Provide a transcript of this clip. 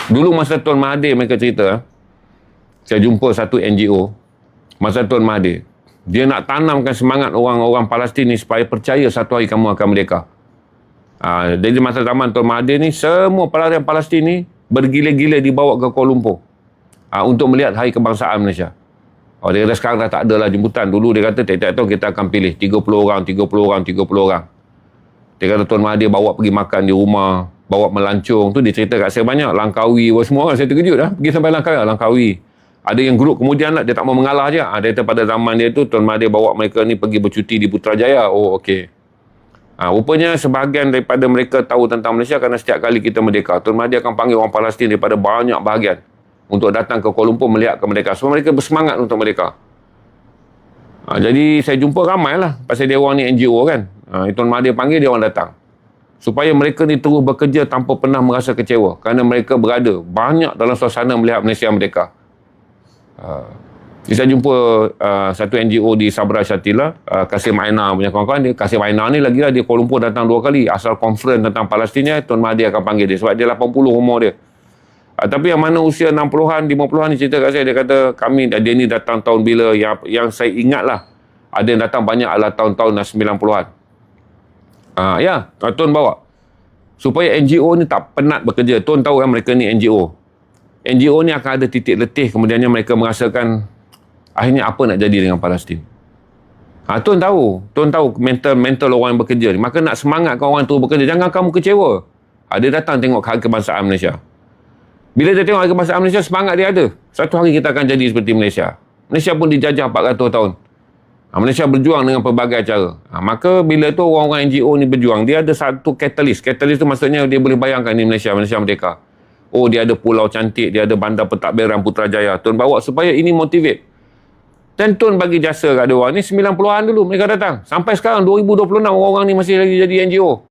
Dulu masa Tuan Mahathir mereka cerita, saya jumpa satu NGO, masa Tuan Mahathir, dia nak tanamkan semangat orang-orang Palestin ni supaya percaya satu hari kamu akan merdeka. Jadi masa zaman Tuan Mahathir ni, semua pelarian Palestin ni bergila-gila dibawa ke Kuala Lumpur untuk melihat Hari Kebangsaan Malaysia. Dia kata sekarang dah tak ada lah jemputan. Dulu dia kata tiap-tiap tahun kita akan pilih 30 orang, 30 orang, 30 orang. Dia kata Tuan Mahathir bawa pergi makan di rumah, bawa melancong tu, dia cerita kat saya banyak. Langkawi semua, saya terkejut dah. Pergi sampai Langkawi. Ada yang grup kemudian lah, dia tak mau mengalah je. Dia kata pada zaman dia tu, Tuan Mahathir bawa mereka ni pergi bercuti di Putrajaya. Okey. Rupanya sebahagian daripada mereka tahu tentang Malaysia kerana setiap kali kita merdeka, Tuan Mahathir akan panggil orang Palestin daripada banyak bahagian untuk datang ke Kuala Lumpur melihat kemerdekaan. Semua mereka bersemangat untuk merdeka. Jadi saya jumpa ramai lah. Pasal dia orang ni NGO kan. Tuan Mahathir panggil, dia orang datang. Supaya mereka ni terus bekerja tanpa pernah merasa kecewa. Kerana mereka berada banyak dalam suasana melihat Malaysia merdeka. Saya jumpa satu NGO di Sabra Shatila, Kasim Aina punya kawan-kawan. Kasim Aina ni lagi lah, dia Kuala Lumpur datang 2 kali. Asal conference tentang Palestin, Tuan Mahathir akan panggil dia. Sebab dia 80 umur dia. Tapi yang mana usia 60-an, 50-an ni cerita kat saya, dia kata dia ni datang tahun bila, yang saya ingat lah, ada yang datang banyak adalah tahun-tahun 90-an. Tuan bawa. Supaya NGO ni tak penat bekerja. Tuan tahu kan mereka ni NGO. NGO ni akan ada titik letih, kemudiannya mereka merasakan akhirnya apa nak jadi dengan Palestin. Tuan tahu mental orang yang bekerja ni. Maka nak semangatkan orang tu bekerja. Jangan kamu kecewa. Dia datang tengok Hari Kebangsaan Malaysia. Bila dia tengok Hari Kebangsaan Malaysia, semangat dia ada. Satu hari kita akan jadi seperti Malaysia. Malaysia pun dijajah 400 tahun. Malaysia berjuang dengan pelbagai cara. Maka bila tu orang-orang NGO ni berjuang, dia ada satu catalyst. Catalyst tu maksudnya dia boleh bayangkan ni Malaysia merdeka. Dia ada pulau cantik, dia ada bandar pentadbiran Putrajaya. Tuan bawa supaya ini motivate. Dan Tuan bagi jasa kat dia orang ni 90-an dulu mereka datang. Sampai sekarang 2026 orang ni masih lagi jadi NGO.